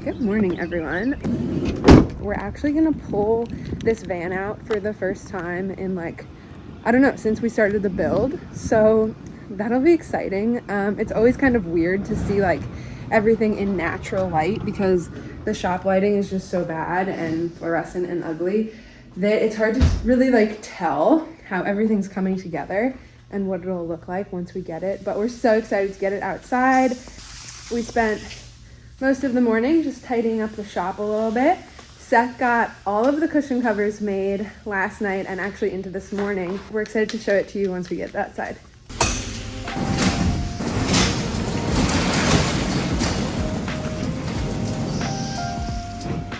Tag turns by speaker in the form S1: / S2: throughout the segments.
S1: Good morning, everyone. We're actually gonna pull this van out for the first time in I don't know, since we started the build. So that'll be exciting. It's always kind of weird to see everything in natural light because the shop lighting is just so bad and fluorescent and ugly that it's hard to really tell how everything's coming together and what it'll look like once we get it. But we're so excited to get it outside. We spent most of the morning just tidying up the shop a little bit. Seth got all of the cushion covers made last night and actually into this morning. We're excited to show it to you once we get outside.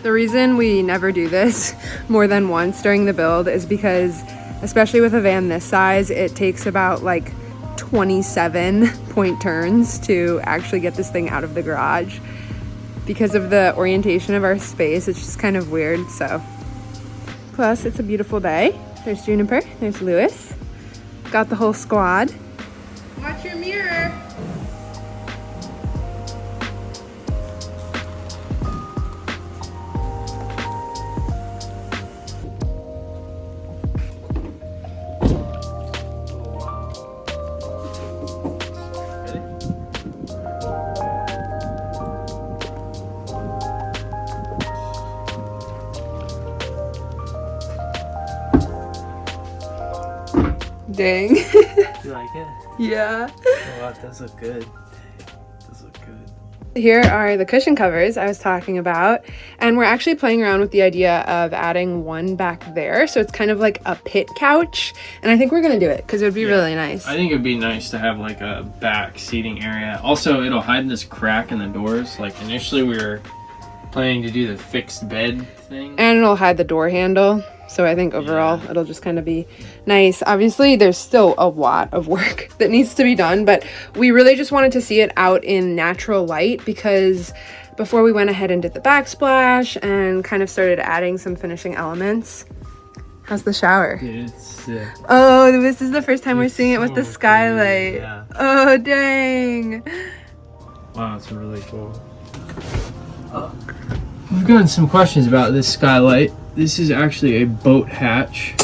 S1: The reason we never do this more than once during the build is because, especially with a van this size, it takes about 27 point turns to actually get this thing out of the garage. Because of the orientation of our space, it's just kind of weird. So plus it's a beautiful day. There's Juniper, there's Lewis, got the whole squad. Watch your mirror. Dang.
S2: You like it?
S1: Yeah.
S2: Oh, wow, that does look good. Does look good.
S1: Here are the cushion covers I was talking about, and we're actually playing around with the idea of adding one back there, so it's kind of like a pit couch, and I think we're gonna do it because it would be really nice.
S2: I think it'd be nice to have a back seating area. Also, it'll hide this crack in the doors. Initially we were planning to do the fixed bed thing.
S1: And it'll hide the door handle. So I think overall it'll just kind of be nice. Obviously there's still a lot of work that needs to be done, but we really just wanted to see it out in natural light because before we went ahead and did the backsplash and kind of started adding some finishing elements. How's the shower?
S2: Dude, it's sick.
S1: Oh, this is the first time we're seeing it with the
S2: so
S1: skylight.
S2: Yeah.
S1: Oh, dang.
S2: Wow, it's really cool. We've gotten some questions about this skylight. This is actually a boat hatch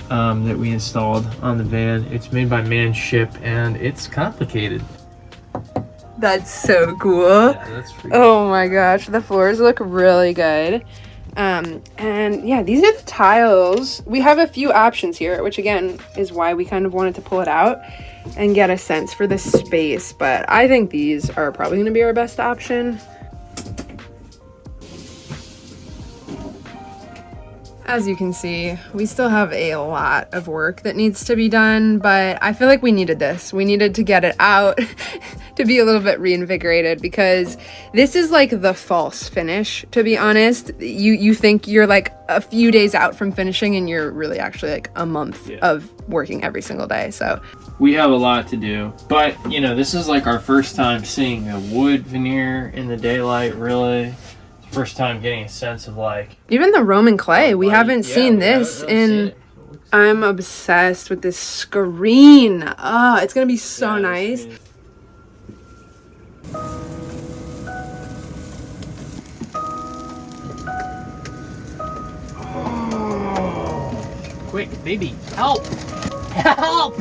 S2: that we installed on the van. It's made by Manship and it's complicated.
S1: That's so cool.
S2: Yeah, that's pretty
S1: Oh my gosh, the floors look really good. And yeah, these are the tiles. We have a few options here, which again is why we kind of wanted to pull it out and get a sense for the space. But I think these are probably going to be our best option. As you can see, we still have a lot of work that needs to be done, but I feel like we needed this. We needed to get it out to be a little bit reinvigorated because this is the false finish, to be honest. You think you're a few days out from finishing and you're really actually a month of working every single day. So
S2: we have a lot to do, but this is our first time seeing a wood veneer in the daylight, really. First time getting a sense of
S1: even the Roman clay. We haven't seen this in. I'm obsessed with this screen. Oh, it's gonna be so nice.
S2: Oh, quick, baby, help! Help!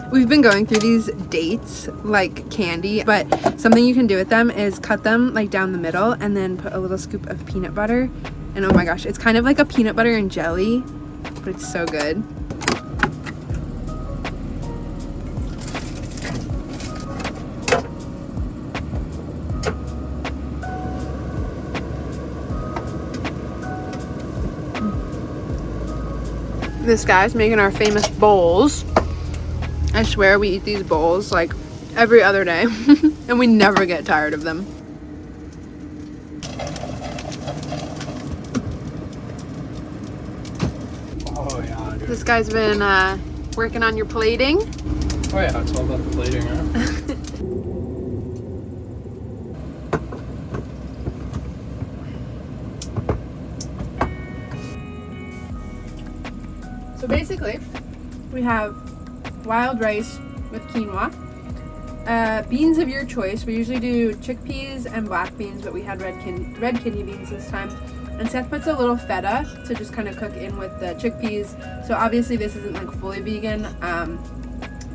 S1: We've been going through these dates like candy, but something you can do with them is cut them down the middle and then put a little scoop of peanut butter. And oh my gosh, it's kind of like a peanut butter and jelly, but it's so good. This guy's making our famous bowls. I swear we eat these bowls every other day and we never get tired of them.
S2: Oh yeah, dude.
S1: This guy's been working on your plating.
S2: Oh yeah, it's all about the plating, huh?
S1: So basically, we have wild rice, with quinoa. Beans of your choice. We usually do chickpeas and black beans, but we had red kidney beans this time. And Seth puts a little feta to just kind of cook in with the chickpeas. So obviously this isn't like fully vegan,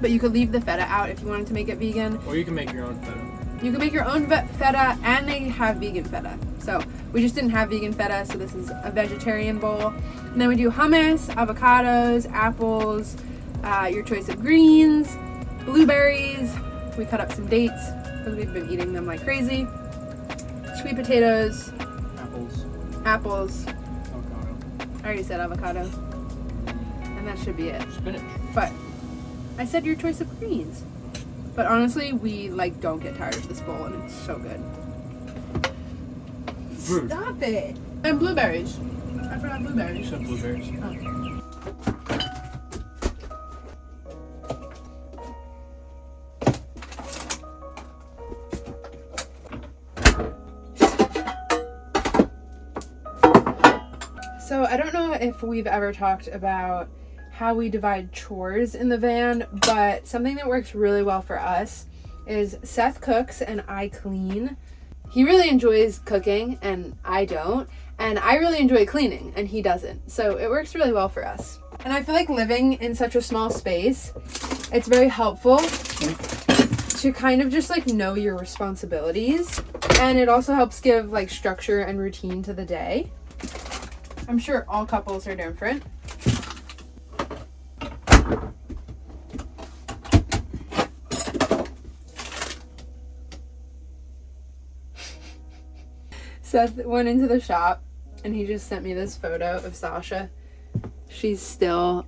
S1: but you could leave the feta out if you wanted to make it vegan.
S2: Or you can make your own feta.
S1: You can make your own feta, and they have vegan feta. So we just didn't have vegan feta, so this is a vegetarian bowl. And then we do hummus, avocados, apples, your choice of greens, blueberries. We cut up some dates because we've been eating them like crazy. Sweet potatoes. Apples.
S2: Avocado.
S1: I already said avocado. And that should be it.
S2: Spinach.
S1: But I said your choice of greens. But honestly, we like don't get tired of this bowl, and it's so good.
S2: Rude.
S1: Stop it. And blueberries. I forgot blueberries.
S2: You said blueberries.
S1: Oh. So I don't know if we've ever talked about how we divide chores in the van, but something that works really well for us is Seth cooks and I clean. He really enjoys cooking and I don't, and I really enjoy cleaning and he doesn't. So it works really well for us. And I feel like living in such a small space, it's very helpful to kind of just like know your responsibilities, and it also helps give like structure and routine to the day. I'm sure all couples are different. Seth went into the shop and he just sent me this photo of Sasha. She's still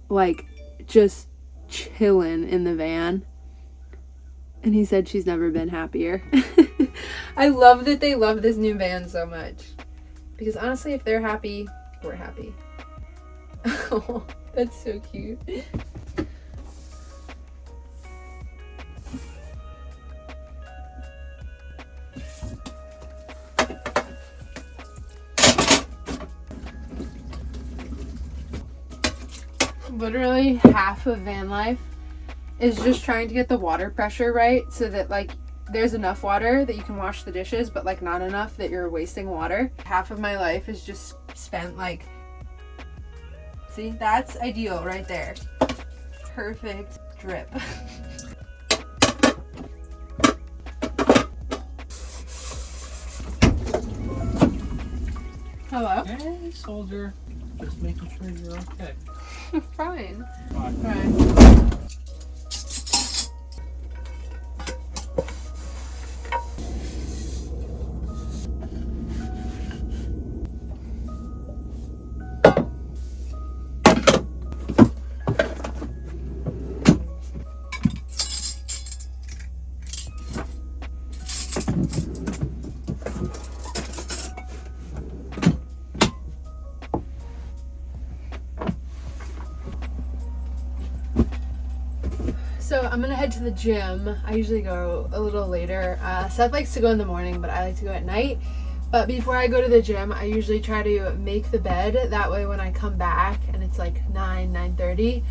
S1: like just chilling in the van. And he said she's never been happier. I love that they love this new van so much. Because honestly, if they're happy, we're happy. Oh, that's so cute. Literally half of van life is just trying to get the water pressure right so that like there's enough water that you can wash the dishes, but like not enough that you're wasting water. Half of my life is just spent like, see, that's ideal right there. Perfect drip. Hello?
S2: Hey, soldier. Just making sure you're okay.
S1: Fine.
S2: Bye.
S1: Right. So I'm gonna head to the gym. I usually go a little later. Seth likes to go in the morning, but I like to go at night. But before I go to the gym, I usually try to make the bed. That way when I come back and it's like 9:30,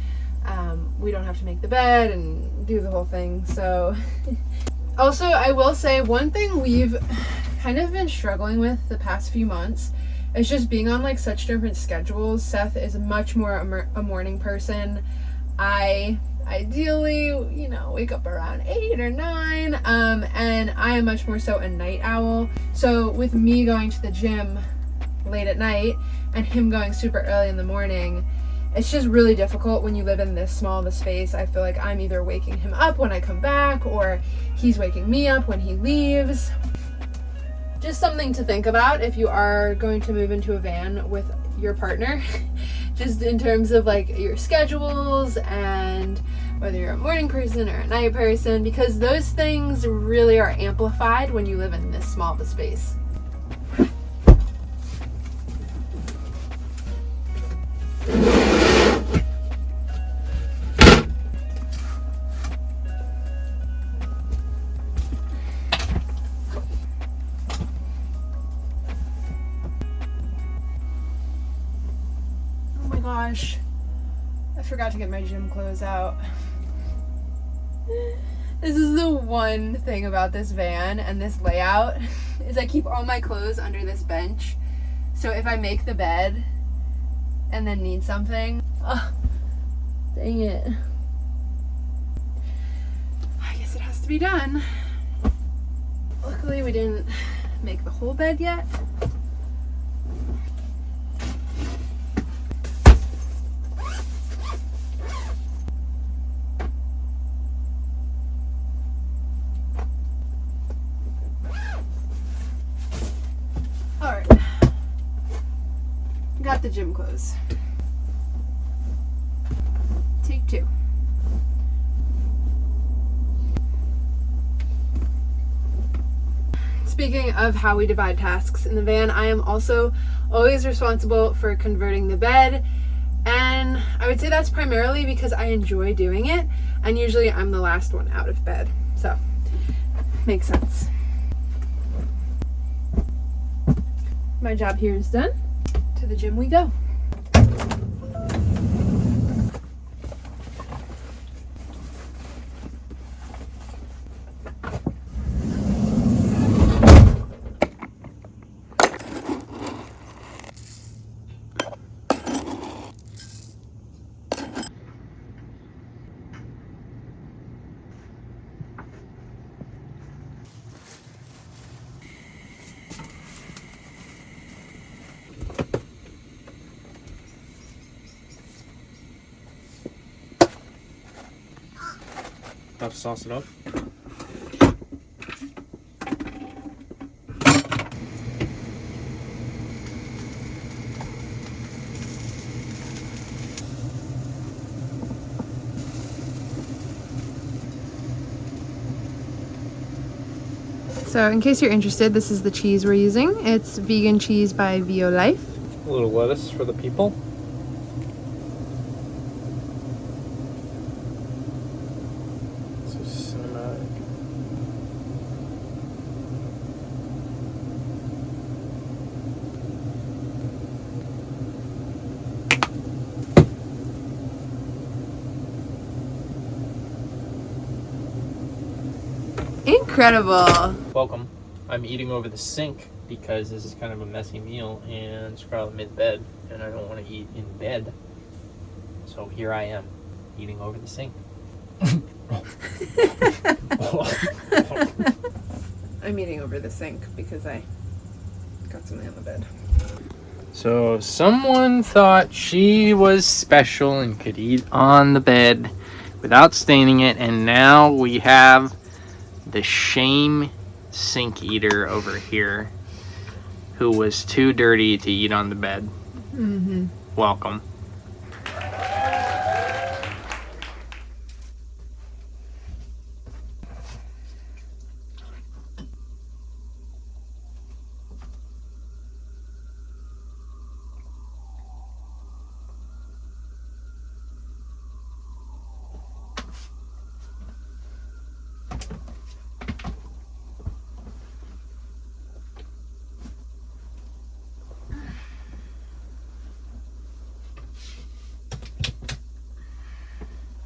S1: we don't have to make the bed and do the whole thing. So also, I will say one thing we've kind of been struggling with the past few months is just being on like such different schedules. Seth is much more a morning person. I ideally, you know, wake up around 8 or 9, and I am much more so a night owl. So with me going to the gym late at night and him going super early in the morning, it's just really difficult when you live in this small of a space. I feel like I'm either waking him up when I come back or he's waking me up when he leaves. Just something to think about if you are going to move into a van with your partner. Just in terms of like your schedules and whether you're a morning person or a night person, because those things really are amplified when you live in this small of a space. Oh my gosh, I forgot to get my gym clothes out. This is the one thing about this van and this layout is I keep all my clothes under this bench. So if I make the bed and then need something, oh, dang it. I guess it has to be done. Luckily we didn't make the whole bed yet. Alright. Got the gym clothes. Take 2. Speaking of how we divide tasks in the van, I am also always responsible for converting the bed, and I would say that's primarily because I enjoy doing it, and usually I'm the last one out of bed, so makes sense. My job here is done. To the gym we go.
S2: About to sauce it up.
S1: So in case you're interested, this is the cheese we're using. It's vegan cheese by Vio Life.
S2: A little lettuce for the people. So cinematic.
S1: Incredible.
S2: Welcome. I'm eating over the sink because this is kind of a messy meal and Scarlett made bed and I don't want to eat in bed. So here I am, eating over the sink.
S1: I'm eating over the sink because I got something on the bed.
S2: So someone thought she was special and could eat on the bed without staining it, and now we have the shame sink eater over here who was too dirty to eat on the bed.
S1: Mm-hmm.
S2: Welcome.